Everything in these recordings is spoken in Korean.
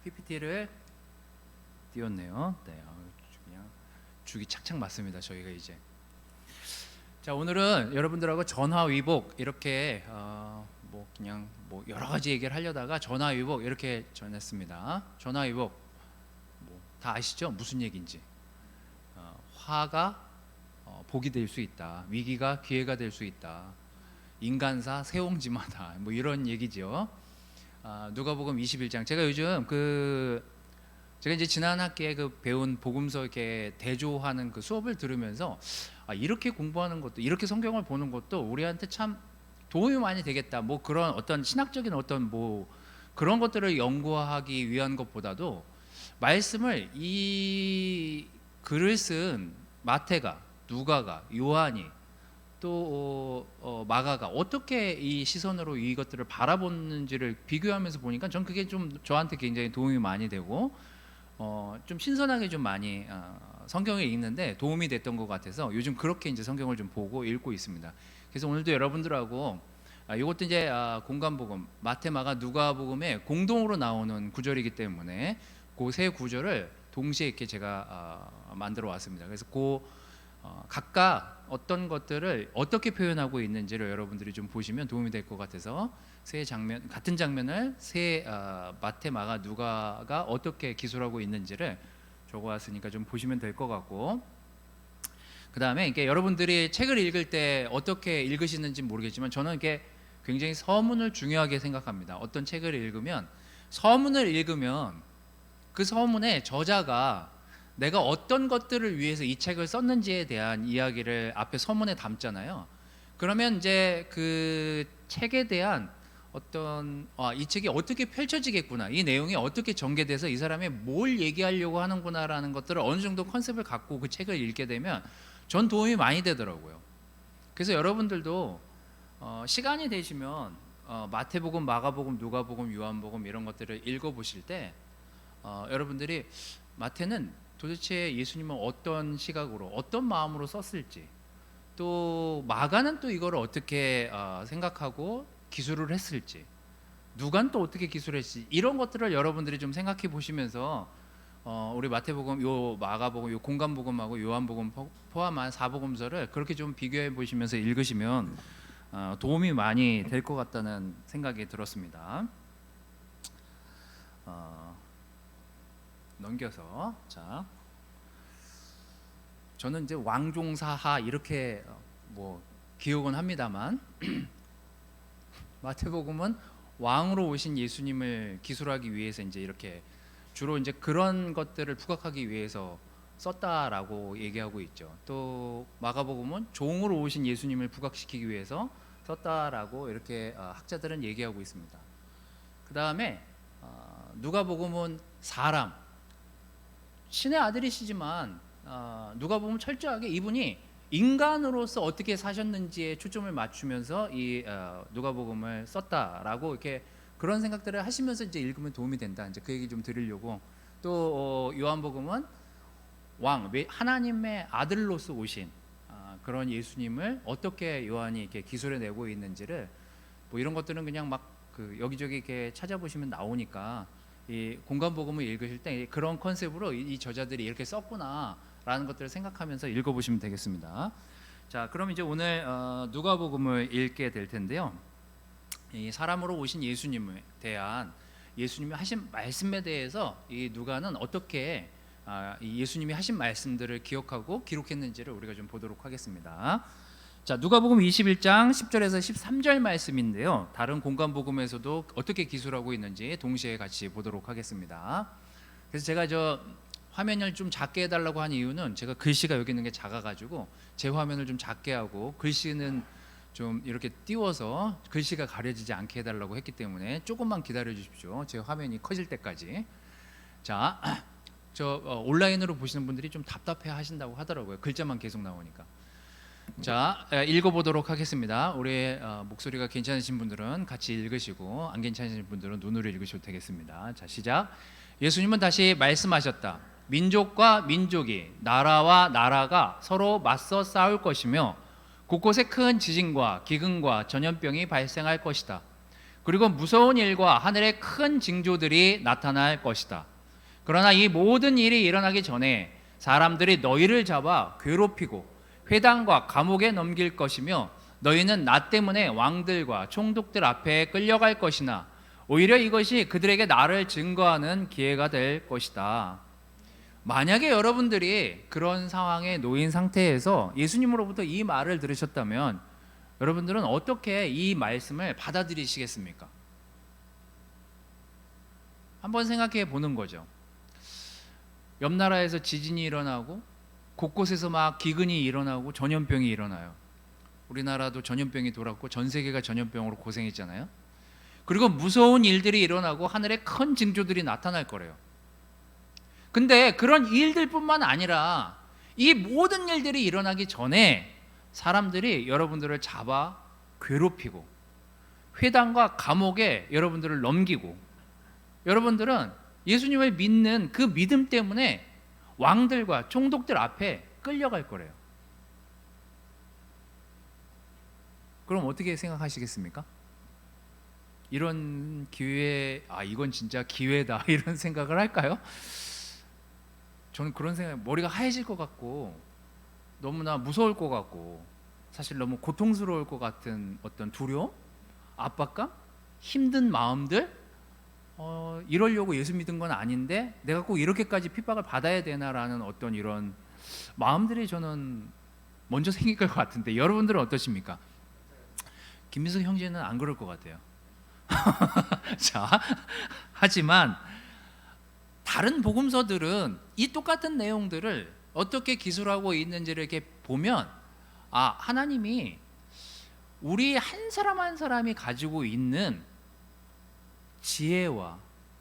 PPT를 띄웠네요. 네, 그냥 죽이 착착 맞습니다. 저희가 이제 자 오늘은 여러분들하고 전화위복 이렇게 뭐 그냥 뭐 여러 가지 얘기를 하려다가 전화위복 이렇게 전했습니다. 전화위복 뭐 다 아시죠? 무슨 얘기인지. 화가 복이 될 수 있다. 위기가 기회가 될 수 있다. 인간사 세옹지마다 뭐 이런 얘기죠. 누가복음 21장. 제가 요즘 제가 이제 지난 학기에 배운 복음서 이렇게 대조하는 그 수업을 들으면서 이렇게 공부하는 것도 이렇게 성경을 보는 것도 우리한테 참 도움이 많이 되겠다. 뭐 그런 어떤 신학적인 어떤 뭐 그런 것들을 연구하기 위한 것보다도 말씀을 이 글을 쓴 마태가, 누가가, 요한이 또 마가가 어떻게 이 시선으로 이것들을 바라보는지를 비교하면서 보니까 전 그게 좀 저한테 굉장히 도움이 많이 되고 좀 신선하게 좀 많이 성경을 읽는데 도움이 됐던 것 같아서 요즘 그렇게 이제 성경을 좀 보고 읽고 있습니다. 그래서 오늘도 여러분들하고 이것도 이제 공간복음 마태, 마가, 누가복음에 공동으로 나오는 구절이기 때문에 그 세 구절을 동시에 이렇게 제가 만들어 왔습니다. 그래서 각각 어떤 것들을 어떻게 표현하고 있는지를 여러분들이 좀 보시면 도움이 될 것 같아서 같은 장면을 마태, 마가, 누가가 어떻게 기술하고 있는지를 적어왔으니까 좀 보시면 될 것 같고, 그 다음에 이게 여러분들이 책을 읽을 때 어떻게 읽으시는지 모르겠지만 저는 이게 굉장히 서문을 중요하게 생각합니다. 어떤 책을 읽으면 서문을 읽으면 그 서문의 저자가 내가 어떤 것들을 위해서 이 책을 썼는지에 대한 이야기를 앞에 서문에 담잖아요. 그러면 이제 그 책에 대한 어떤 이 책이 어떻게 펼쳐지겠구나, 이 내용이 어떻게 전개돼서 이 사람이 뭘 얘기하려고 하는구나라는 것들을 어느 정도 컨셉을 갖고 그 책을 읽게 되면 전 도움이 많이 되더라고요. 그래서 여러분들도 시간이 되시면 마태복음, 마가복음, 누가복음, 요한복음 이런 것들을 읽어보실 때 여러분들이 마태는 도대체 예수님은 어떤 시각으로 어떤 마음으로 썼을지, 또 마가는 또 이거를 어떻게 생각하고 기술을 했을지, 누가는 또 어떻게 기술했을지, 이런 것들을 여러분들이 좀 생각해 보시면서 우리 마태복음, 요 마가복음, 요 공간복음하고 요한복음 포함한 사복음서를 그렇게 좀 비교해 보시면서 읽으시면 도움이 많이 될 것 같다는 생각이 들었습니다. 넘겨서 자, 저는 이제 왕종사하 이렇게 뭐 기억은 합니다만 마태복음은 왕으로 오신 예수님을 기술하기 위해서 이제 이렇게 주로 이제 그런 것들을 부각하기 위해서 썼다라고 얘기하고 있죠. 또 마가복음은 종으로 오신 예수님을 부각시키기 위해서 썼다라고 이렇게 학자들은 얘기하고 있습니다. 그 다음에 누가복음은 사람, 신의 아들이시지만 누가복음은 철저하게 이분이 인간으로서 어떻게 사셨는지에 초점을 맞추면서 이 누가복음을 썼다라고 이렇게 그런 생각들을 하시면서 이제 읽으면 도움이 된다. 이제 그 얘기 좀 드리려고. 또 요한복음은 하나님의 아들로서 오신 그런 예수님을 어떻게 요한이 이렇게 기술해내고 있는지를 뭐 이런 것들은 그냥 막 여기저기 이렇게 찾아보시면 나오니까 이 공간복음을 읽으실 때 그런 컨셉으로 이 저자들이 이렇게 썼구나라는 것들을 생각하면서 읽어보시면 되겠습니다. 자, 그럼 이제 오늘 누가복음을 읽게 될 텐데요. 이 사람으로 오신 예수님에 대한 예수님이 하신 말씀에 대해서 이 누가는 어떻게 이 예수님이 하신 말씀들을 기억하고 기록했는지를 우리가 좀 보도록 하겠습니다. 자, 누가복음 21장 10절에서 13절 말씀인데요. 다른 공간복음에서도 어떻게 기술하고 있는지 동시에 같이 보도록 하겠습니다. 그래서 제가 화면을 좀 작게 해달라고 한 이유는 제가 글씨가 여기 있는 게 작아가지고 제 화면을 좀 작게 하고 글씨는 좀 이렇게 띄워서 글씨가 가려지지 않게 해달라고 했기 때문에 조금만 기다려 주십시오. 제 화면이 커질 때까지. 자, 온라인으로 보시는 분들이 좀 답답해 하신다고 하더라고요. 글자만 계속 나오니까. 자, 읽어보도록 하겠습니다. 우리 목소리가 괜찮으신 분들은 같이 읽으시고 안 괜찮으신 분들은 눈으로 읽으셔도 되겠습니다. 자, 시작. 예수님은 다시 말씀하셨다. 민족과 민족이, 나라와 나라가 서로 맞서 싸울 것이며 곳곳에 큰 지진과 기근과 전염병이 발생할 것이다. 그리고 무서운 일과 하늘의 큰 징조들이 나타날 것이다. 그러나 이 모든 일이 일어나기 전에 사람들이 너희를 잡아 괴롭히고 회당과 감옥에 넘길 것이며 너희는 나 때문에 왕들과 총독들 앞에 끌려갈 것이나 오히려 이것이 그들에게 나를 증거하는 기회가 될 것이다. 만약에 여러분들이 그런 상황에 놓인 상태에서 예수님으로부터 이 말을 들으셨다면 여러분들은 어떻게 이 말씀을 받아들이시겠습니까? 한번 생각해 보는 거죠. 옆 나라에서 지진이 일어나고 곳곳에서 막 기근이 일어나고 전염병이 일어나요. 우리나라도 전염병이 돌았고 전 세계가 전염병으로 고생했잖아요. 그리고 무서운 일들이 일어나고 하늘에 큰 징조들이 나타날 거래요. 근데 그런 일들뿐만 아니라 이 모든 일들이 일어나기 전에 사람들이 여러분들을 잡아 괴롭히고 회당과 감옥에 여러분들을 넘기고 여러분들은 예수님을 믿는 그 믿음 때문에 왕들과 총독들 앞에 끌려갈 거래요. 그럼 어떻게 생각하시겠습니까? 이런 기회, 이건 진짜 기회다 이런 생각을 할까요? 저는 그런 생각, 머리가 하얘질 것 같고 너무나 무서울 것 같고 사실 너무 고통스러울 것 같은 어떤 두려움, 압박감, 힘든 마음들, 이러려고 예수 믿은 건 아닌데 내가 꼭 이렇게까지 핍박을 받아야 되나라는 어떤 이런 마음들이 저는 먼저 생길 것 같은데 여러분들은 어떠십니까? 김민석 형제는 안 그럴 것 같아요. 자, 하지만 다른 복음서들은 이 똑같은 내용들을 어떻게 기술하고 있는지를 이렇게 보면 하나님이 우리 한 사람 한 사람이 가지고 있는 지혜와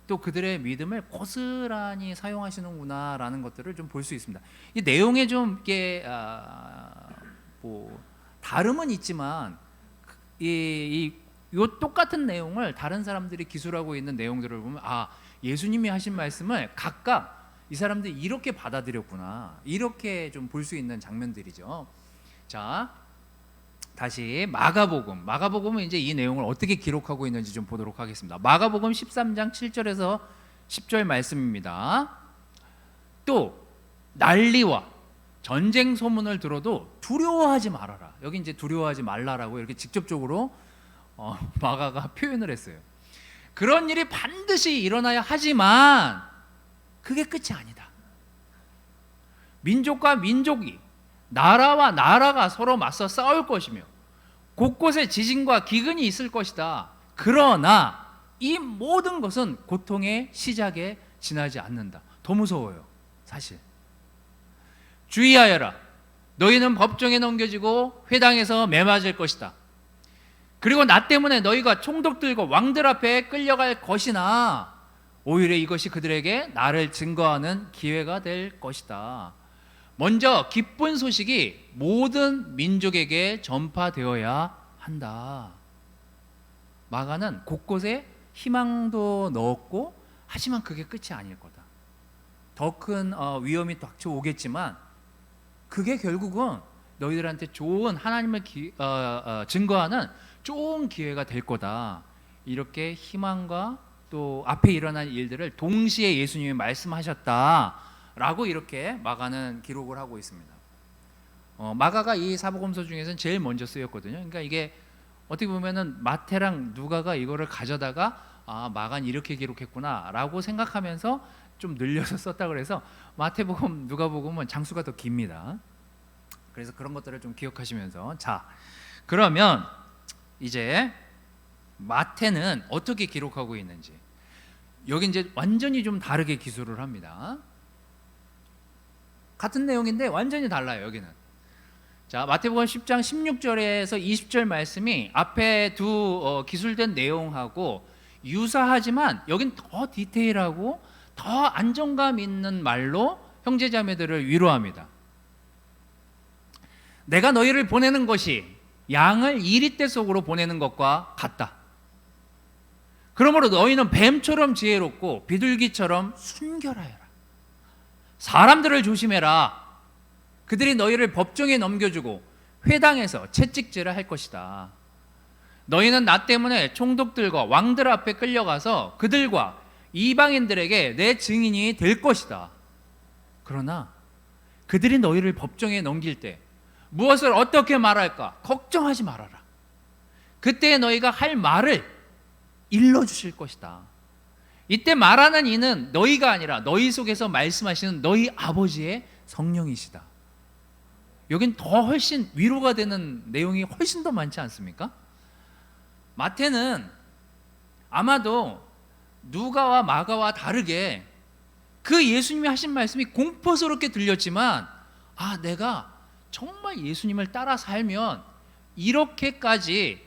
또 그들의 믿음을 고스란히 사용하시는구나라는 것들을 좀 볼 수 있습니다. 이 내용에 좀 이게 다름은 있지만 이 똑같은 내용을 다른 사람들이 기술하고 있는 내용들을 보면 예수님이 하신 말씀을 각각 이 사람들이 이렇게 받아들였구나 이렇게 좀 볼 수 있는 장면들이죠. 자, 다시 마가복음은 이제 이 내용을 어떻게 기록하고 있는지 좀 보도록 하겠습니다. 마가복음 13장 7절에서 10절 말씀입니다. 또 난리와 전쟁 소문을 들어도 두려워하지 말아라. 여기 이제 두려워하지 말라라고 이렇게 직접적으로 마가가 표현을 했어요. 그런 일이 반드시 일어나야 하지만 그게 끝이 아니다. 민족과 민족이 나라와 나라가 서로 맞서 싸울 것이며 곳곳에 지진과 기근이 있을 것이다. 그러나 이 모든 것은 고통의 시작에 지나지 않는다. 더 무서워요, 사실. 주의하여라. 너희는 법정에 넘겨지고 회당에서 매맞을 것이다. 그리고 나 때문에 너희가 총독들과 왕들 앞에 끌려갈 것이나 오히려 이것이 그들에게 나를 증거하는 기회가 될 것이다. 먼저 기쁜 소식이 모든 민족에게 전파되어야 한다. 마가는 곳곳에 희망도 넣었고 하지만 그게 끝이 아닐 거다. 더 큰 위험이 닥쳐오겠지만 그게 결국은 너희들한테 좋은 하나님을 증거하는 좋은 기회가 될 거다. 이렇게 희망과 또 앞에 일어난 일들을 동시에 예수님이 말씀하셨다라고 이렇게 마가는 기록을 하고 있습니다. 마가가 이 사복음서 중에서는 제일 먼저 쓰였거든요. 그러니까 이게 어떻게 보면은 마태랑 누가가 이거를 가져다가 마가는 이렇게 기록했구나라고 생각하면서 좀 늘려서 썼다 그래서 마태복음, 누가복음은 장수가 더 깁니다. 그래서 그런 것들을 좀 기억하시면서 자, 그러면 이제 마태는 어떻게 기록하고 있는지 여기 이제 완전히 좀 다르게 기술을 합니다. 같은 내용인데 완전히 달라요. 여기는 자, 마태복음 10장 16절에서 20절 말씀이 앞에 두 기술된 내용하고 유사하지만 여긴 더 디테일하고 더 안정감 있는 말로 형제자매들을 위로합니다. 내가 너희를 보내는 것이 양을 이리떼 속으로 보내는 것과 같다. 그러므로 너희는 뱀처럼 지혜롭고 비둘기처럼 순결하여라. 사람들을 조심해라. 그들이 너희를 법정에 넘겨주고 회당에서 채찍질을 할 것이다. 너희는 나 때문에 총독들과 왕들 앞에 끌려가서 그들과 이방인들에게 내 증인이 될 것이다. 그러나 그들이 너희를 법정에 넘길 때 무엇을 어떻게 말할까 걱정하지 말아라. 그때 너희가 할 말을 일러주실 것이다. 이때 말하는 이는 너희가 아니라 너희 속에서 말씀하시는 너희 아버지의 성령이시다. 여긴 더 훨씬 위로가 되는 내용이 훨씬 더 많지 않습니까? 마태는 아마도 누가와 마가와 다르게 그 예수님이 하신 말씀이 공포스럽게 들렸지만, 아, 내가 정말 예수님을 따라 살면 이렇게까지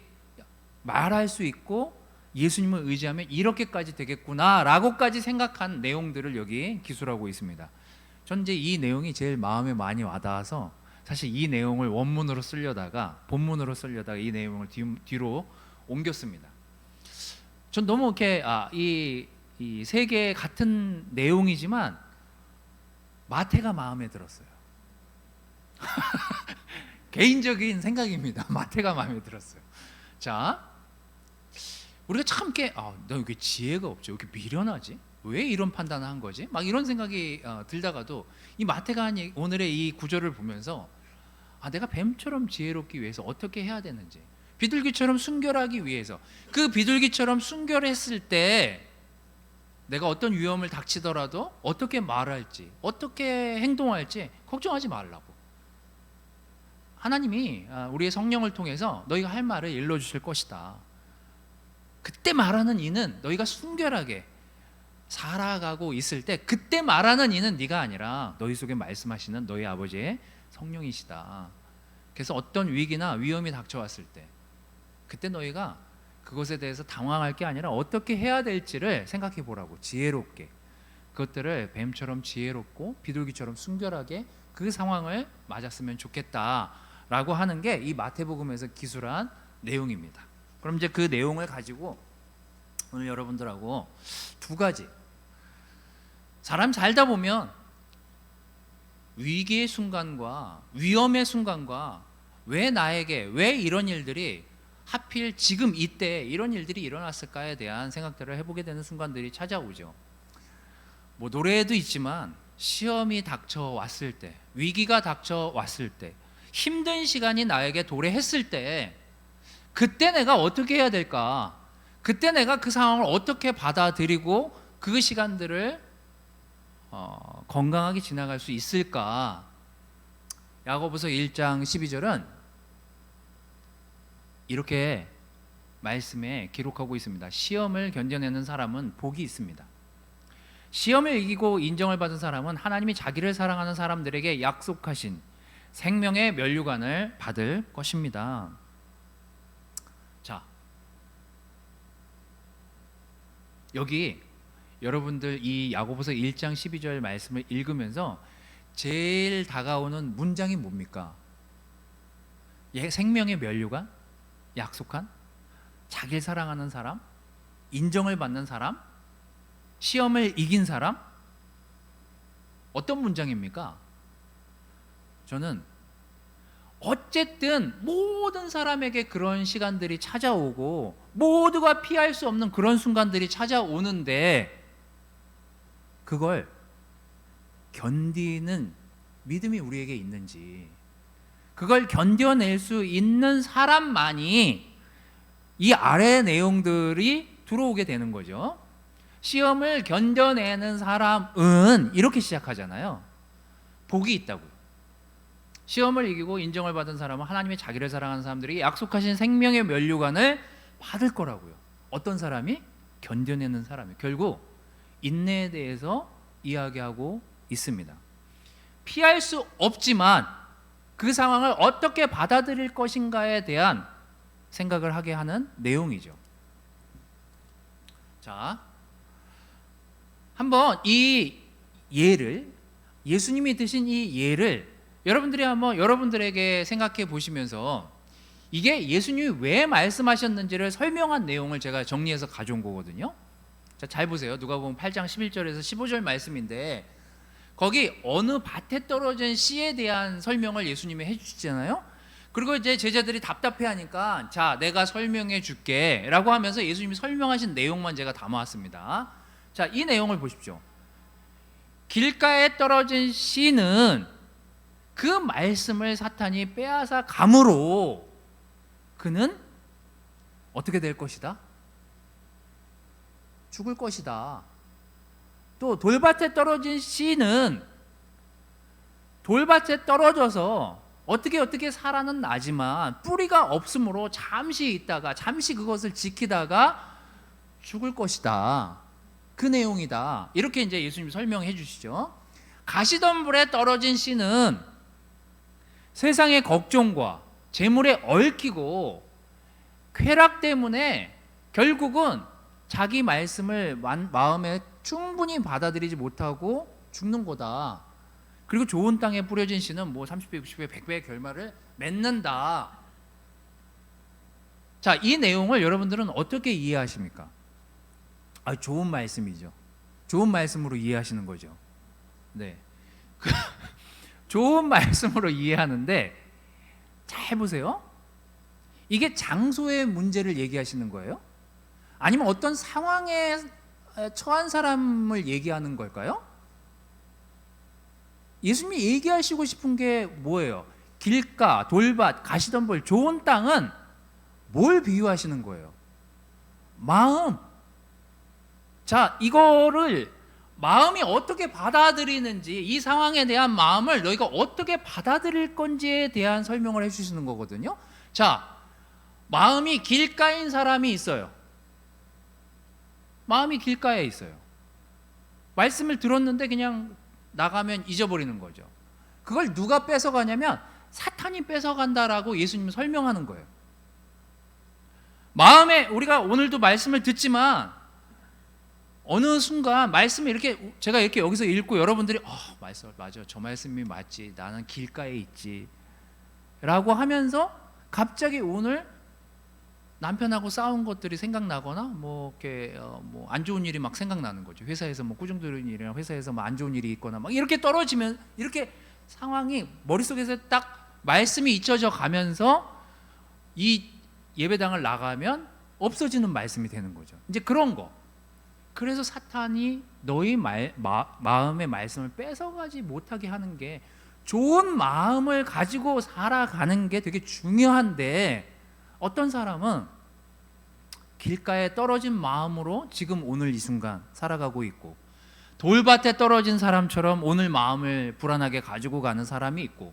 말할 수 있고 예수님을 의지하면 이렇게까지 되겠구나 라고까지 생각한 내용들을 여기 기술하고 있습니다. 전 이제 이 내용이 제일 마음에 많이 와닿아서 사실 이 내용을 원문으로 쓰려다가 본문으로 쓰려다가 이 내용을 뒤로 옮겼습니다. 전 너무 이렇게 이 세 개 같은 내용이지만 마태가 마음에 들었어요. 개인적인 생각입니다. 마태가 마음에 들었어요. 자, 우리가 참 이렇게 나 왜 지혜가 없지? 왜 이렇게 미련하지? 왜 이런 판단을 한 거지? 막 이런 생각이 들다가도 이 마태가 한 오늘의 이 구절을 보면서 내가 뱀처럼 지혜롭기 위해서 어떻게 해야 되는지, 비둘기처럼 순결하기 위해서, 그 비둘기처럼 순결했을 때 내가 어떤 위험을 닥치더라도 어떻게 말할지, 어떻게 행동할지 걱정하지 말라고. 하나님이 우리의 성령을 통해서 너희가 할 말을 일러주실 것이다. 그때 말하는 이는 너희가 순결하게 살아가고 있을 때 그때 말하는 이는 네가 아니라 너희 속에 말씀하시는 너희 아버지의 성령이시다. 그래서 어떤 위기나 위험이 닥쳐왔을 때 그때 너희가 그것에 대해서 당황할 게 아니라 어떻게 해야 될지를 생각해 보라고. 지혜롭게 그것들을 뱀처럼 지혜롭고 비둘기처럼 순결하게 그 상황을 맞았으면 좋겠다라고 하는 게 이 마태복음에서 기술한 내용입니다. 그럼 이제 그 내용을 가지고 오늘 여러분들하고 두 가지, 사람 살다 보면 위기의 순간과 위험의 순간과 왜 나에게 왜 이런 일들이 하필 지금 이때 이런 일들이 일어났을까에 대한 생각들을 해보게 되는 순간들이 찾아오죠. 뭐 노래에도 있지만 시험이 닥쳐왔을 때, 위기가 닥쳐왔을 때, 힘든 시간이 나에게 도래했을 때 그때 내가 어떻게 해야 될까? 그때 내가 그 상황을 어떻게 받아들이고 그 시간들을 건강하게 지나갈 수 있을까? 야고보서 1장 12절은 이렇게 말씀에 기록하고 있습니다. 시험을 견뎌내는 사람은 복이 있습니다. 시험을 이기고 인정을 받은 사람은 하나님이 자기를 사랑하는 사람들에게 약속하신 생명의 면류관을 받을 것입니다. 자, 여기 여러분들 이 야고보서 1장 12절 말씀을 읽으면서 제일 다가오는 문장이 뭡니까? 생명의 면류관? 약속한? 자기를 사랑하는 사람? 인정을 받는 사람? 시험을 이긴 사람? 어떤 문장입니까? 저는 어쨌든 모든 사람에게 그런 시간들이 찾아오고 모두가 피할 수 없는 그런 순간들이 찾아오는데 그걸 견디는 믿음이 우리에게 있는지, 그걸 견뎌낼 수 있는 사람만이 이 아래 내용들이 들어오게 되는 거죠. 시험을 견뎌내는 사람은 이렇게 시작하잖아요. 복이 있다고요. 시험을 이기고 인정을 받은 사람은 하나님의 자기를 사랑하는 사람들이 약속하신 생명의 면류관을 받을 거라고요. 어떤 사람이? 견뎌내는 사람이. 결국 인내에 대해서 이야기하고 있습니다. 피할 수 없지만 그 상황을 어떻게 받아들일 것인가에 대한 생각을 하게 하는 내용이죠. 자, 한번 이 예를, 예수님이 드신 이 예를 여러분들이 한번 여러분들에게 생각해 보시면서 이게 예수님이 왜 말씀하셨는지를 설명한 내용을 제가 정리해서 가져온 거거든요. 자, 잘 보세요. 누가복음 8장 11절에서 15절 말씀인데 거기 어느 밭에 떨어진 씨에 대한 설명을 예수님이 해주시잖아요. 그리고 이제 제자들이 답답해하니까 자, 내가 설명해 줄게라고 하면서 예수님이 설명하신 내용만 제가 담아왔습니다. 자, 이 내용을 보십시오. 길가에 떨어진 씨는 그 말씀을 사탄이 빼앗아 감으로 그는 어떻게 될 것이다? 죽을 것이다. 또 돌밭에 떨어진 씨는 돌밭에 떨어져서 어떻게 살아는 나지만 뿌리가 없으므로 잠시 있다가 잠시 그것을 지키다가 죽을 것이다. 그 내용이다. 이렇게 이제 예수님이 설명해 주시죠. 가시덤불에 떨어진 씨는 세상의 걱정과 재물에 얽히고 쾌락 때문에 결국은 자기 말씀을 마음에 충분히 받아들이지 못하고 죽는 거다. 그리고 좋은 땅에 뿌려진 씨는 뭐 30배, 60배, 100배의 결말을 맺는다. 자, 이 내용을 여러분들은 어떻게 이해하십니까? 좋은 말씀이죠. 좋은 말씀으로 이해하시는 거죠. 네. 좋은 말씀으로 이해하는데 잘 보세요. 이게 장소의 문제를 얘기하시는 거예요? 아니면 어떤 상황에 처한 사람을 얘기하는 걸까요? 예수님이 얘기하시고 싶은 게 뭐예요? 길가, 돌밭, 가시덤불, 좋은 땅은 뭘 비유하시는 거예요? 마음. 자, 이거를 마음이 어떻게 받아들이는지, 이 상황에 대한 마음을 너희가 어떻게 받아들일 건지에 대한 설명을 해주시는 거거든요. 자, 마음이 길가인 사람이 있어요. 마음이 길가에 있어요. 말씀을 들었는데 그냥 나가면 잊어버리는 거죠. 그걸 누가 뺏어가냐면 사탄이 뺏어간다라고 예수님은 설명하는 거예요. 마음에 우리가 오늘도 말씀을 듣지만 어느 순간 말씀을 이렇게 제가 이렇게 여기서 읽고 여러분들이 말씀 맞아, 저 말씀이 맞지, 나는 길가에 있지 라고 하면서 갑자기 오늘 남편하고 싸운 것들이 생각나거나 뭐 이렇게 뭐 안 좋은 일이 막 생각나는 거죠. 회사에서 뭐 꾸중들은 일이나 회사에서 뭐 안 좋은 일이 있거나 막 이렇게 떨어지면 이렇게 상황이 머릿속에서 딱 말씀이 잊혀져 가면서 이 예배당을 나가면 없어지는 말씀이 되는 거죠. 이제 그런 거. 그래서 사탄이 너희 마음의 말씀을 뺏어가지 못하게 하는 게, 좋은 마음을 가지고 살아가는 게 되게 중요한데 어떤 사람은 길가에 떨어진 마음으로 지금 오늘 이 순간 살아가고 있고, 돌밭에 떨어진 사람처럼 오늘 마음을 불안하게 가지고 가는 사람이 있고,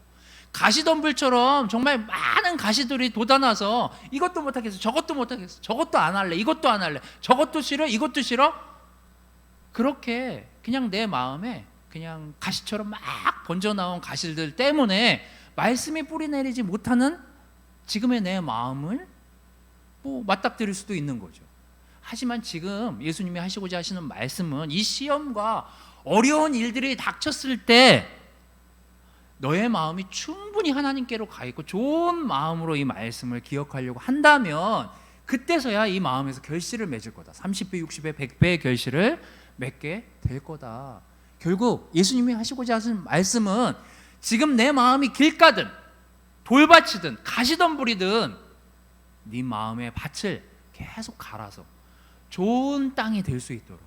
가시덤불처럼 정말 많은 가시들이 돋아나서 이것도 못하겠어, 저것도 못하겠어, 저것도 안 할래, 이것도 안 할래, 저것도 싫어, 이것도 싫어, 그렇게 그냥 내 마음에 그냥 가시처럼 막 번져나온 가시들 때문에 말씀이 뿌리내리지 못하는 지금의 내 마음을 뭐 맞닥뜨릴 수도 있는 거죠. 하지만 지금 예수님이 하시고자 하시는 말씀은 이 시험과 어려운 일들이 닥쳤을 때 너의 마음이 충분히 하나님께로 가 있고 좋은 마음으로 이 말씀을 기억하려고 한다면 그때서야 이 마음에서 결실을 맺을 거다. 30배, 60배, 100배의 결실을 맺게 될 거다. 결국 예수님이 하시고자 하시는 말씀은 지금 내 마음이 길가든 돌밭이든 가시덤불이든 네 마음의 밭을 계속 갈아서 좋은 땅이 될 수 있도록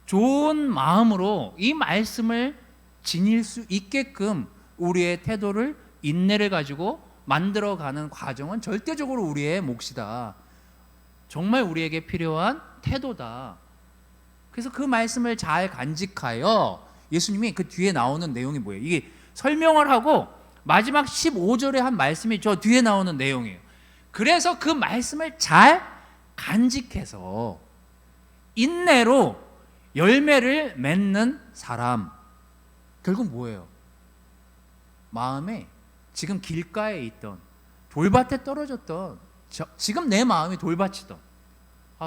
좋은 마음으로 이 말씀을 지닐 수 있게끔 우리의 태도를, 인내를 가지고 만들어가는 과정은 절대적으로 우리의 몫이다. 정말 우리에게 필요한 태도다. 그래서 그 말씀을 잘 간직하여, 예수님이 그 뒤에 나오는 내용이 뭐예요? 이게 설명을 하고 마지막 15절에 한 말씀이 저 뒤에 나오는 내용이에요. 그래서 그 말씀을 잘 간직해서 인내로 열매를 맺는 사람, 결국 뭐예요? 마음에 지금 길가에 있던, 돌밭에 떨어졌던, 지금 내 마음이 돌밭이던,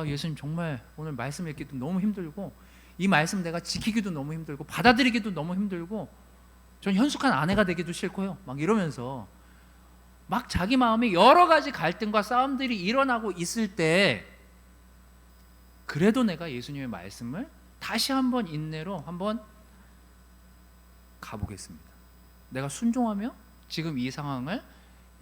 예수님 정말 오늘 말씀 읽기도 너무 힘들고 이 말씀 내가 지키기도 너무 힘들고 받아들이기도 너무 힘들고 전 현숙한 아내가 되기도 싫고요, 막 이러면서 막 자기 마음에 여러 가지 갈등과 싸움들이 일어나고 있을 때, 그래도 내가 예수님의 말씀을 다시 한번 인내로 한번 가보겠습니다. 내가 순종하며 지금 이 상황을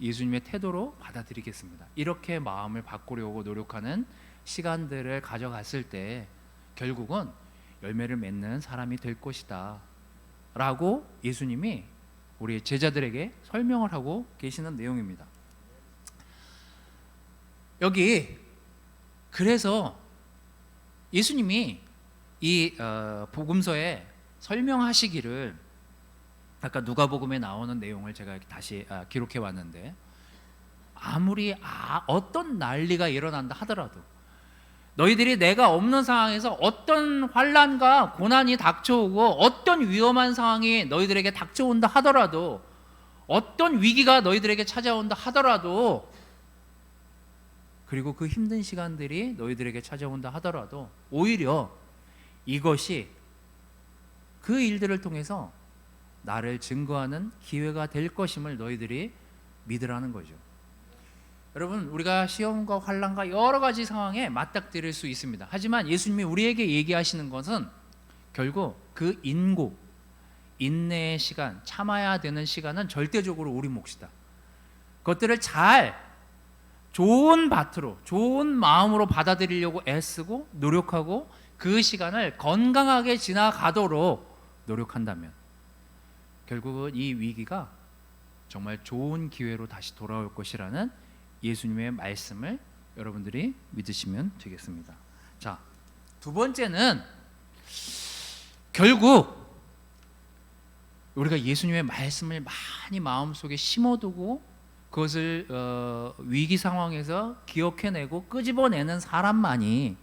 예수님의 태도로 받아들이겠습니다. 이렇게 마음을 바꾸려고 노력하는 시간들을 가져갔을 때 결국은 열매를 맺는 사람이 될 것이다 라고 예수님이 우리 제자들에게 설명을 하고 계시는 내용입니다. 여기 그래서 예수님이 이 복음서에 설명하시기를, 아까 누가복음에 나오는 내용을 제가 다시 기록해 왔는데, 아무리 어떤 난리가 일어난다 하더라도, 너희들이 내가 없는 상황에서 어떤 환난과 고난이 닥쳐오고 어떤 위험한 상황이 너희들에게 닥쳐온다 하더라도, 어떤 위기가 너희들에게 찾아온다 하더라도, 그리고 그 힘든 시간들이 너희들에게 찾아온다 하더라도 오히려 이것이 그 일들을 통해서 나를 증거하는 기회가 될 것임을 너희들이 믿으라는 거죠. 여러분, 우리가 시험과 환난과 여러 가지 상황에 맞닥뜨릴 수 있습니다. 하지만 예수님이 우리에게 얘기하시는 것은 결국 그 인고, 인내의 시간, 참아야 되는 시간은 절대적으로 우리 몫이다. 그것들을 잘 좋은 밭으로, 좋은 마음으로 받아들이려고 애쓰고 노력하고 그 시간을 건강하게 지나가도록 노력한다면 결국은 이 위기가 정말 좋은 기회로 다시 돌아올 것이라는 예수님의 말씀을 여러분들이 믿으시면 되겠습니다. 자, 두 번째는 결국 우리가 예수님의 말씀을 많이 마음속에 심어두고 그것을 위기 상황에서 기억해내고 끄집어내는 사람만이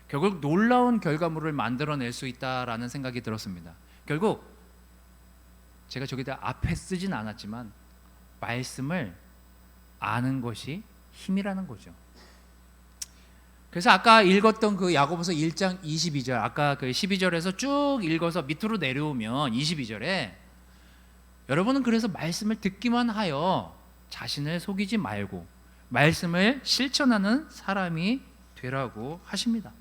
결국 놀라운 결과물을 만들어낼 수 있다라는 생각이 들었습니다. 결국 제가 저기다 앞에 쓰진 않았지만 말씀을 아는 것이 힘이라는 거죠. 그래서 아까 읽었던 그 야고보서 1장 22절, 아까 그 12절에서 쭉 읽어서 밑으로 내려오면 22절에 여러분은 그래서 말씀을 듣기만 하여 자신을 속이지 말고 말씀을 실천하는 사람이 되라고 하십니다.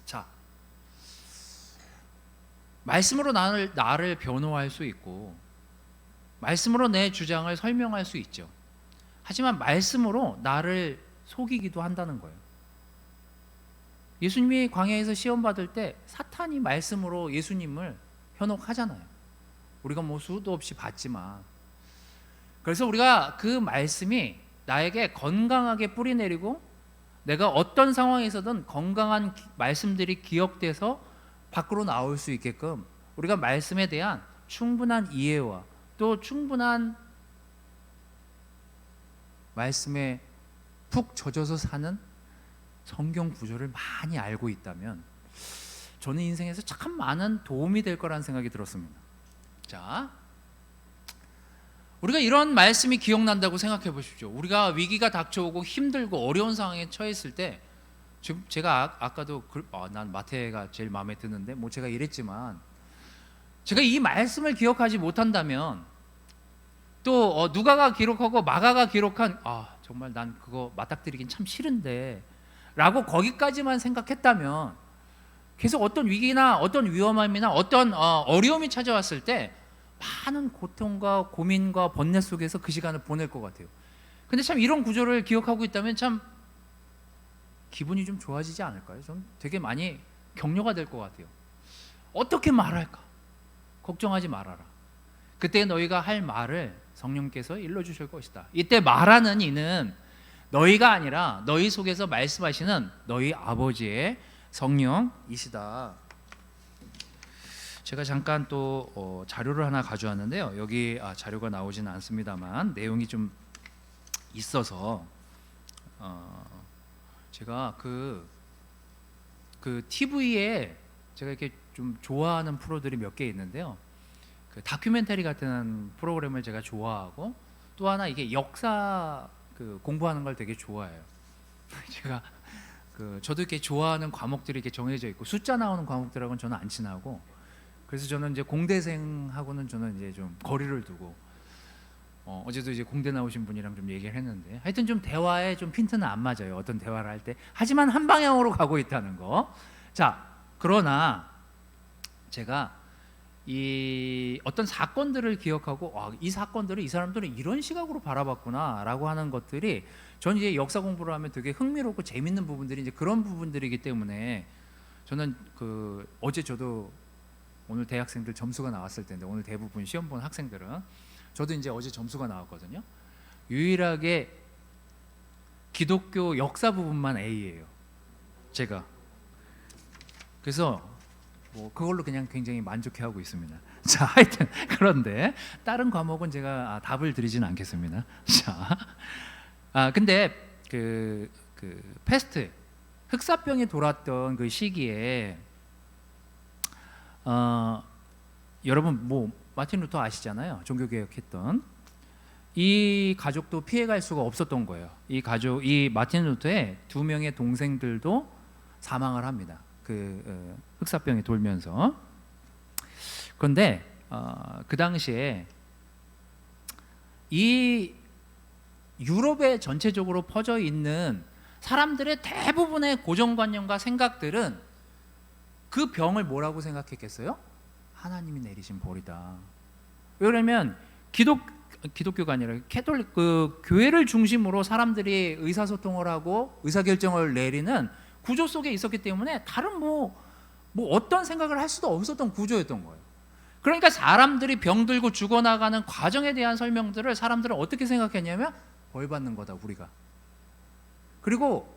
자, 말씀으로 나를 변호할 수 있고 말씀으로 내 주장을 설명할 수 있죠. 하지만 말씀으로 나를 속이기도 한다는 거예요. 예수님이 광야에서 시험 받을 때 사탄이 말씀으로 예수님을 현혹하잖아요. 우리가 뭐 수도 없이 봤지만, 그래서 우리가 그 말씀이 나에게 건강하게 뿌리내리고 내가 어떤 상황에서든 건강한 말씀들이 기억돼서 밖으로 나올 수 있게끔 우리가 말씀에 대한 충분한 이해와 또 충분한 말씀에 푹 젖어서 사는 성경 구조를 많이 알고 있다면 저는 인생에서 참 많은 도움이 될 거라는 생각이 들었습니다. 자, 우리가 이런 말씀이 기억난다고 생각해 보십시오. 우리가 위기가 닥쳐오고 힘들고 어려운 상황에 처했을 때, 지금 제가 아까도 난 마태가 제일 마음에 드는데 뭐 제가 이랬지만, 제가 이 말씀을 기억하지 못한다면 또 누가가 기록하고 마가가 기록한 정말 난 그거 맞닥뜨리긴 참 싫은데 라고 거기까지만 생각했다면 계속 어떤 위기나 어떤 위험함이나 어떤 어려움이 찾아왔을 때 많은 고통과 고민과 번뇌 속에서 그 시간을 보낼 것 같아요. 근데 참 이런 구조를 기억하고 있다면 참 기분이 좀 좋아지지 않을까요? 좀 되게 많이 격려가 될 것 같아요. 어떻게 말할까? 걱정하지 말아라. 그때 너희가 할 말을 성령께서 일러주실 것이다. 이때 말하는 이는 너희가 아니라 너희 속에서 말씀하시는 너희 아버지의 성령이시다. 제가 잠깐 또 자료를 하나 가져왔는데요. 여기 자료가 나오지는 않습니다만 내용이 좀 있어서 제가 그 TV에 제가 이렇게 좀 좋아하는 프로들이 몇 개 있는데요. 그 다큐멘터리 같은 프로그램을 제가 좋아하고 또 하나 이게 역사 공부하는 걸 되게 좋아해요. 제가 저도 이렇게 좋아하는 과목들이 이렇게 정해져 있고 숫자 나오는 과목들하고는 저는 안 친하고, 그래서 저는 이제 공대생하고는 저는 이제 좀 거리를 두고 어제도 이제 공대 나오신 분이랑 좀 얘기를 했는데 하여튼 좀 대화에 좀 핀트는 안 맞아요. 어떤 대화를 할 때. 하지만 한 방향으로 가고 있다는 거. 자, 그러나 제가 이 어떤 사건들을 기억하고 이 사건들을 이 사람들은 이런 시각으로 바라봤구나라고 하는 것들이 저는 이제 역사 공부를 하면 되게 흥미롭고 재밌는 부분들이 이제 그런 부분들이기 때문에 저는 어제 저도 오늘 대학생들 점수가 나왔을 텐데 오늘 대부분 시험 본 학생들은 저도 이제 어제 점수가 나왔거든요. 유일하게 기독교 역사 부분만 A예요. 제가. 그래서 뭐 그걸로 그냥 굉장히 만족해하고 있습니다. 자, 하여튼 그런데 다른 과목은 제가 답을 드리지는 않겠습니다. 자, 근데 그 패스트 흑사병이 돌았던 그 시기에 여러분 뭐 마틴 루터 아시잖아요. 종교개혁했던 이 가족도 피해갈 수가 없었던 거예요. 이 마틴 루터의 2명의 동생들도 사망을 합니다. 흑사병이 돌면서. 그런데 그 당시에 이 유럽에 전체적으로 퍼져 있는 사람들의 대부분의 고정관념과 생각들은 그 병을 뭐라고 생각했겠어요? 하나님이 내리신 벌이다. 왜냐면 기독교가 아니라 캐톨릭 교회를 중심으로 사람들이 의사소통을 하고 의사결정을 내리는 구조 속에 있었기 때문에 다른 뭐 어떤 생각을 할 수도 없었던 구조였던 거예요. 그러니까 사람들이 병들고 죽어나가는 과정에 대한 설명들을 사람들은 어떻게 생각했냐면 벌 받는 거다 우리가. 그리고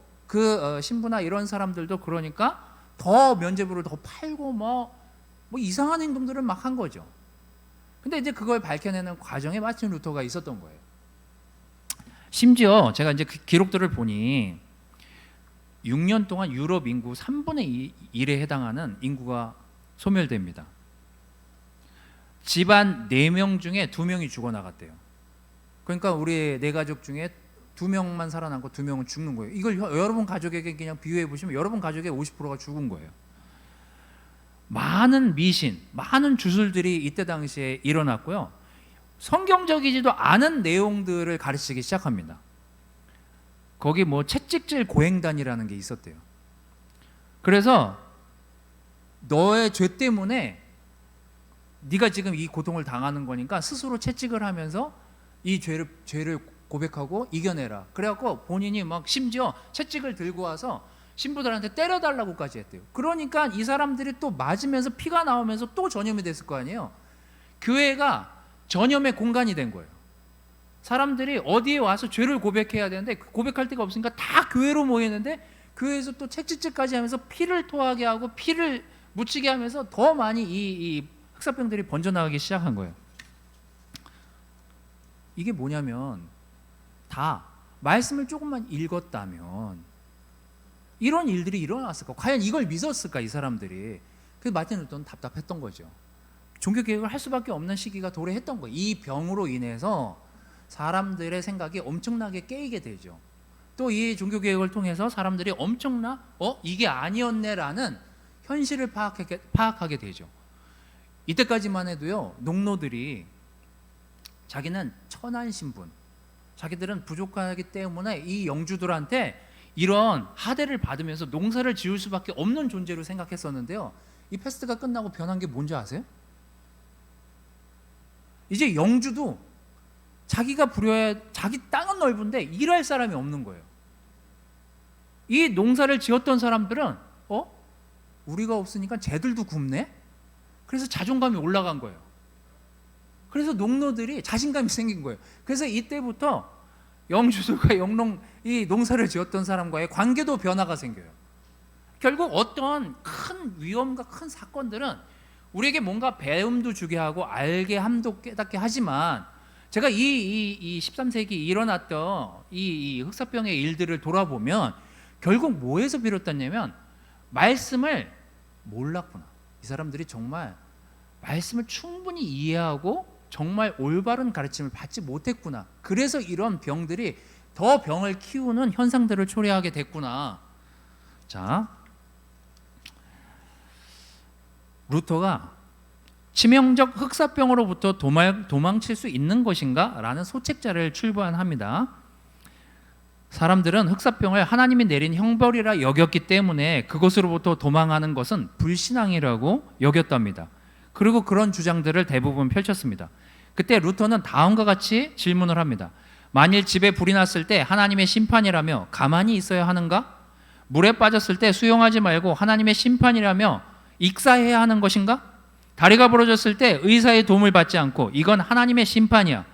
신부나 이런 사람들도 그러니까 더 면죄부를 더 팔고 뭐 이상한 행동들을 막 한 거죠. 근데 이제 그걸 밝혀내는 과정에 마틴 루터가 있었던 거예요. 심지어 제가 이제 그 기록들을 보니 6년 동안 유럽 인구 3분의 1에 해당하는 인구가 소멸됩니다. 집안 4명 중에 2명이 죽어나갔대요. 그러니까 우리 4가족 중에 2명만 살아남고 2명은 죽는 거예요. 이걸 여러분 가족에게 그냥 비유해 보시면 여러분 가족의 50%가 죽은 거예요. 많은 미신, 많은 주술들이 이때 당시에 일어났고요. 성경적이지도 않은 내용들을 가르치기 시작합니다. 거기 뭐 채찍질 고행단이라는 게 있었대요. 그래서 너의 죄 때문에 네가 지금 이 고통을 당하는 거니까 스스로 채찍을 하면서 이 죄를 고백하고 이겨내라. 그래갖고 본인이 막 심지어 채찍을 들고 와서 신부들한테 때려달라고까지 했대요. 그러니까 이 사람들이 또 맞으면서 피가 나오면서 또 전염이 됐을 거 아니에요. 교회가 전염의 공간이 된 거예요. 사람들이 어디에 와서 죄를 고백해야 되는데 고백할 데가 없으니까 다 교회로 모이는데 교회에서 또 채찍질까지 하면서 피를 토하게 하고 피를 묻히게 하면서 더 많이 이 흑사병들이 번져나가기 시작한 거예요. 이게 뭐냐면 다 말씀을 조금만 읽었다면 이런 일들이 일어났을까? 과연 이걸 믿었을까 이 사람들이? 그래서 마틴 루터는 답답했던 거죠. 종교개혁을 할 수밖에 없는 시기가 도래했던 거예요. 이 병으로 인해서 사람들의 생각이 엄청나게 깨이게 되죠. 또 이 종교개혁을 통해서 사람들이 이게 아니었네라는 현실을 파악하게 되죠. 이때까지만 해도요, 농노들이 자기는 천한 신분, 자기들은 부족하기 때문에 이 영주들한테 이런 하대를 받으면서 농사를 지을 수밖에 없는 존재로 생각했었는데요. 이 패스트가 끝나고 변한 게 뭔지 아세요? 이제 영주도 자기가 부려야 자기 땅은 넓은데 일할 사람이 없는 거예요. 이 농사를 지었던 사람들은 우리가 없으니까 쟤들도 굶네? 그래서 자존감이 올라간 거예요. 그래서 농노들이 자신감이 생긴 거예요. 그래서 이때부터 영주들과 이 농사를 지었던 사람과의 관계도 변화가 생겨요. 결국 어떤 큰 위험과 큰 사건들은 우리에게 뭔가 배움도 주게 하고 알게 함도 깨닫게 하지만 제가 이 13세기 일어났던 이 흑사병의 일들을 돌아보면 결국 뭐에서 비롯됐냐면 말씀을 몰랐구나. 이 사람들이 정말 말씀을 충분히 이해하고 정말 올바른 가르침을 받지 못했구나. 그래서 이런 병들이 더 병을 키우는 현상들을 초래하게 됐구나. 자, 루터가 치명적 흑사병으로부터 도망칠 수 있는 것인가? 라는 소책자를 출판합니다. 사람들은 흑사병을 하나님이 내린 형벌이라 여겼기 때문에 그것으로부터 도망하는 것은 불신앙이라고 여겼답니다. 그리고 그런 주장들을 대부분 펼쳤습니다. 그때 루터는 다음과 같이 질문을 합니다. 만일 집에 불이 났을 때 하나님의 심판이라며 가만히 있어야 하는가? 물에 빠졌을 때 수용하지 말고 하나님의 심판이라며 익사해야 하는 것인가? 다리가 부러졌을 때 의사의 도움을 받지 않고 이건 하나님의 심판이야.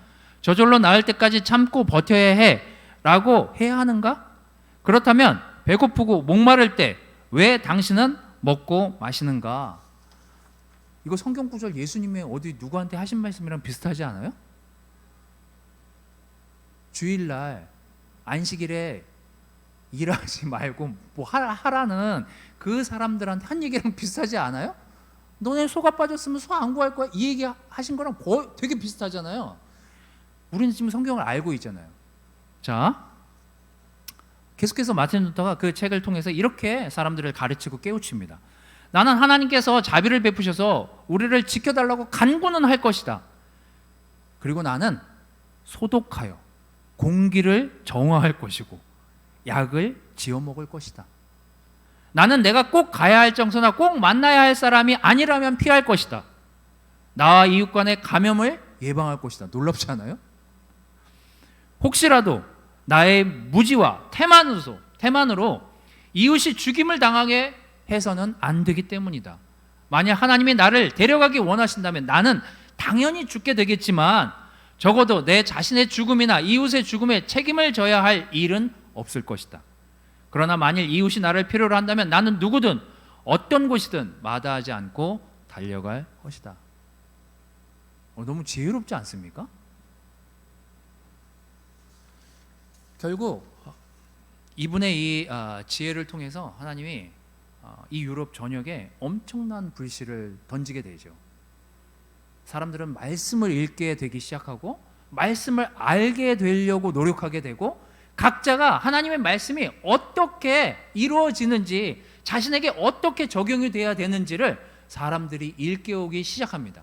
저절로 나을 때까지 참고 버텨야 해 라고 해야 하는가? 그렇다면 배고프고 목마를 때 왜 당신은 먹고 마시는가? 이거 성경 구절 예수님의 어디 누구한테 하신 말씀이랑 비슷하지 않아요? 주일날 안식일에 일하지 말고 뭐 하라는 그 사람들한테 한 얘기랑 비슷하지 않아요? 너네 소가 빠졌으면 소 안 구할 거야. 이 얘기 하신 거랑 되게 비슷하잖아요. 우리는 지금 성경을 알고 있잖아요. 자, 계속해서 마틴 루터가 그 책을 통해서 이렇게 사람들을 가르치고 깨우칩니다. 나는 하나님께서 자비를 베푸셔서 우리를 지켜달라고 간구는 할 것이다. 그리고 나는 소독하여 공기를 정화할 것이고 약을 지어 먹을 것이다. 나는 내가 꼭 가야 할 장소나 꼭 만나야 할 사람이 아니라면 피할 것이다. 나와 이웃 간의 감염을 예방할 것이다. 놀랍지 않아요? 혹시라도 나의 무지와 태만으로 이웃이 죽임을 당하게 해서는 안 되기 때문이다. 만약 하나님이 나를 데려가기 원하신다면 나는 당연히 죽게 되겠지만 적어도 내 자신의 죽음이나 이웃의 죽음에 책임을 져야 할 일은 없을 것이다. 그러나 만일 이웃이 나를 필요로 한다면 나는 누구든 어떤 곳이든 마다하지 않고 달려갈 것이다. 너무 지혜롭지 않습니까? 결국 이분의 이 지혜를 통해서 하나님이 이 유럽 전역에 엄청난 불씨를 던지게 되죠. 사람들은 말씀을 읽게 되기 시작하고 말씀을 알게 되려고 노력하게 되고 각자가 하나님의 말씀이 어떻게 이루어지는지 자신에게 어떻게 적용이 돼야 되는지를 사람들이 일깨우기 시작합니다.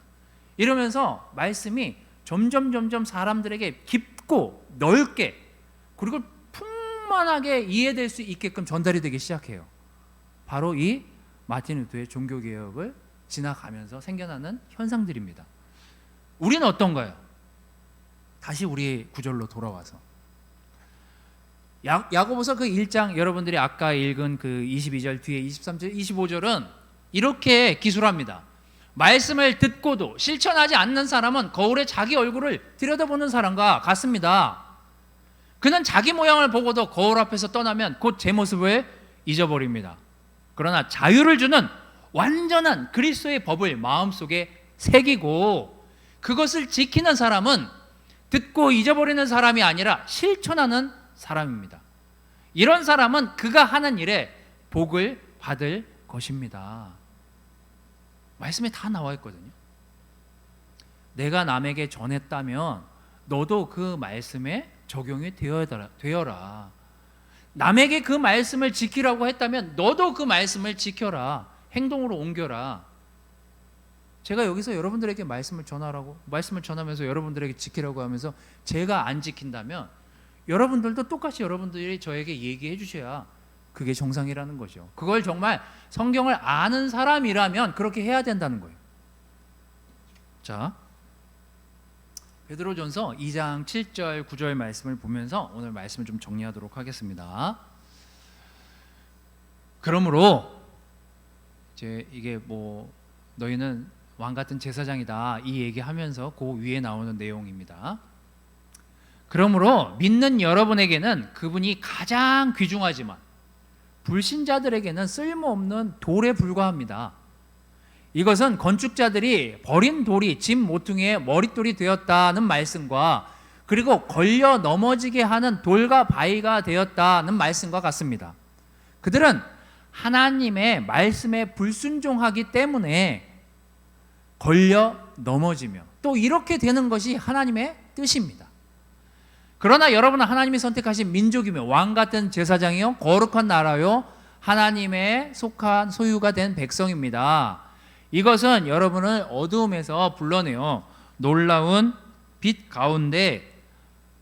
이러면서 말씀이 점점 사람들에게 깊고 넓게 그리고 풍만하게 이해될 수 있게끔 전달이 되기 시작해요. 바로 이 마틴 루터의 종교개혁을 지나가면서 생겨나는 현상들입니다. 우리는 어떤가요? 다시 우리 구절로 돌아와서 야고보서 그 1장 여러분들이 아까 읽은 그 22절 뒤에 23절 25절은 이렇게 기술합니다. 말씀을 듣고도 실천하지 않는 사람은 거울에 자기 얼굴을 들여다보는 사람과 같습니다. 그는 자기 모양을 보고도 거울 앞에서 떠나면 곧 제 모습을 잊어버립니다. 그러나 자유를 주는 완전한 그리스도의 법을 마음속에 새기고 그것을 지키는 사람은 듣고 잊어버리는 사람이 아니라 실천하는 사람입니다. 이런 사람은 그가 하는 일에 복을 받을 것입니다. 말씀에 다 나와 있거든요. 내가 남에게 전했다면 너도 그 말씀에 적용이 되어라. 남에게 그 말씀을 지키라고 했다면 너도 그 말씀을 지켜라. 행동으로 옮겨라. 제가 여기서 여러분들에게 말씀을 전하면서 여러분들에게 지키라고 하면서 제가 안 지킨다면 여러분들도 똑같이 여러분들이 저에게 얘기해 주셔야 그게 정상이라는 거죠. 그걸 정말 성경을 아는 사람이라면 그렇게 해야 된다는 거예요. 자, 베드로전서 2장 7절 9절 말씀을 보면서 오늘 말씀을 좀 정리하도록 하겠습니다. 그러므로 이게 너희는 왕 같은 제사장이다 이 얘기하면서 그 위에 나오는 내용입니다. 그러므로 믿는 여러분에게는 그분이 가장 귀중하지만 불신자들에게는 쓸모없는 돌에 불과합니다. 이것은 건축자들이 버린 돌이 집 모퉁이의 머릿돌이 되었다는 말씀과 그리고 걸려 넘어지게 하는 돌과 바위가 되었다는 말씀과 같습니다. 그들은 하나님의 말씀에 불순종하기 때문에 걸려 넘어지며 또 이렇게 되는 것이 하나님의 뜻입니다. 그러나 여러분은 하나님이 선택하신 민족이며 왕 같은 제사장이요 거룩한 나라요 하나님의 속한 소유가 된 백성입니다. 이것은 여러분을 어두움에서 불러내어 놀라운 빛 가운데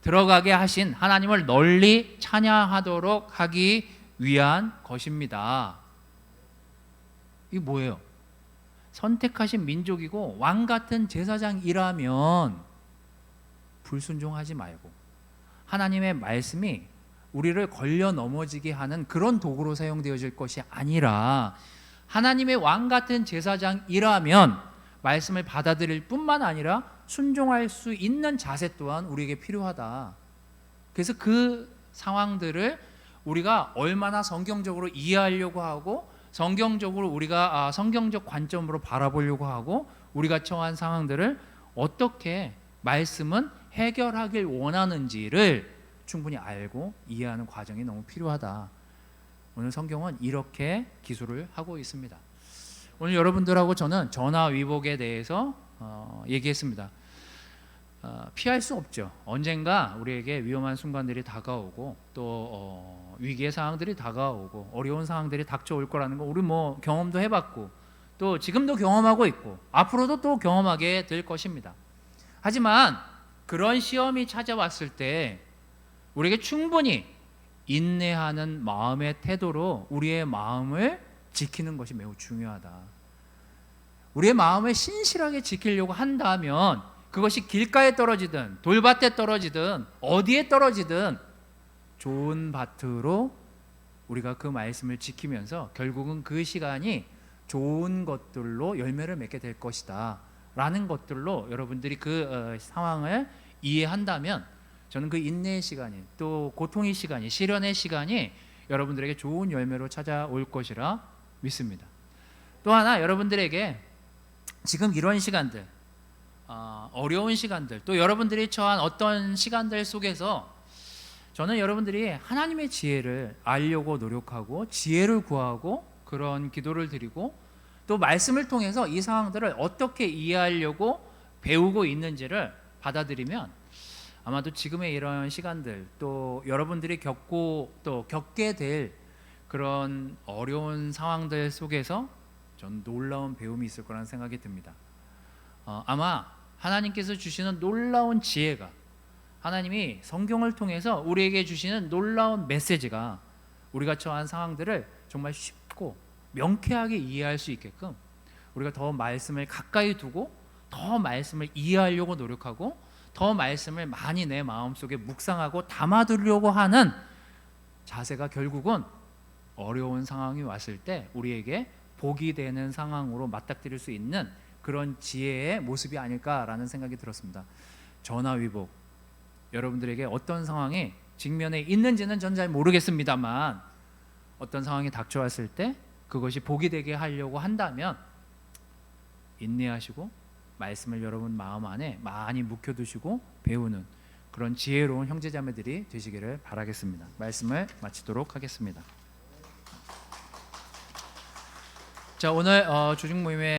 들어가게 하신 하나님을 널리 찬양하도록 하기 위한 것입니다. 이게 뭐예요? 선택하신 민족이고 왕 같은 제사장이라면 불순종하지 말고 하나님의 말씀이 우리를 걸려 넘어지게 하는 그런 도구로 사용되어질 것이 아니라 하나님의 왕 같은 제사장이라면 말씀을 받아들일 뿐만 아니라 순종할 수 있는 자세 또한 우리에게 필요하다. 그래서 그 상황들을 우리가 얼마나 성경적으로 이해하려고 하고 성경적으로 우리가 성경적 관점으로 바라보려고 하고 우리가 처한 상황들을 어떻게 말씀은 해결하길 원하는지를 충분히 알고 이해하는 과정이 너무 필요하다. 오늘 성경은 이렇게 기술을 하고 있습니다. 오늘 여러분들하고 저는 전화위복에 대해서 얘기했습니다. 피할 수 없죠. 언젠가 우리에게 위험한 순간들이 다가오고 또 위기의 상황들이 다가오고 어려운 상황들이 닥쳐올 거라는 거 우리 뭐 경험도 해봤고 또 지금도 경험하고 있고 앞으로도 또 경험하게 될 것입니다. 하지만 그런 시험이 찾아왔을 때 우리에게 충분히 인내하는 마음의 태도로 우리의 마음을 지키는 것이 매우 중요하다. 우리의 마음을 신실하게 지키려고 한다면 그것이 길가에 떨어지든 돌밭에 떨어지든 어디에 떨어지든 좋은 밭으로 우리가 그 말씀을 지키면서 결국은 그 시간이 좋은 것들로 열매를 맺게 될 것이다 라는 것들로 여러분들이 그 상황을 이해한다면 저는 그 인내의 시간이 또 고통의 시간이 시련의 시간이 여러분들에게 좋은 열매로 찾아올 것이라 믿습니다. 또 하나 여러분들에게 지금 이런 시간들 어려운 시간들 또 여러분들이 처한 어떤 시간들 속에서 저는 여러분들이 하나님의 지혜를 알려고 노력하고 지혜를 구하고 그런 기도를 드리고 또 말씀을 통해서 이 상황들을 어떻게 이해하려고 배우고 있는지를 받아들이면 아마도 지금의 이런 시간들 또 여러분들이 겪게 될 그런 어려운 상황들 속에서 전 놀라운 배움이 있을 거라는 생각이 듭니다. 아마 하나님께서 주시는 놀라운 지혜가 하나님이 성경을 통해서 우리에게 주시는 놀라운 메시지가 우리가 처한 상황들을 정말 쉽고 명쾌하게 이해할 수 있게끔 우리가 더 말씀을 가까이 두고 더 말씀을 이해하려고 노력하고 더 말씀을 많이 내 마음속에 묵상하고 담아두려고 하는 자세가 결국은 어려운 상황이 왔을 때 우리에게 복이 되는 상황으로 맞닥뜨릴 수 있는 그런 지혜의 모습이 아닐까라는 생각이 들었습니다. 전화위복 여러분들에게 어떤 상황이 직면에 있는지는 전 잘 모르겠습니다만 어떤 상황이 닥쳐왔을 때 그것이 복이 되게 하려고 한다면 인내하시고 말씀을 여러분 마음 안에 많이 묵혀두시고 배우는 그런 지혜로운 형제자매들이 되시기를 바라겠습니다. 말씀을 마치도록 하겠습니다. 자, 오늘 조직 모임의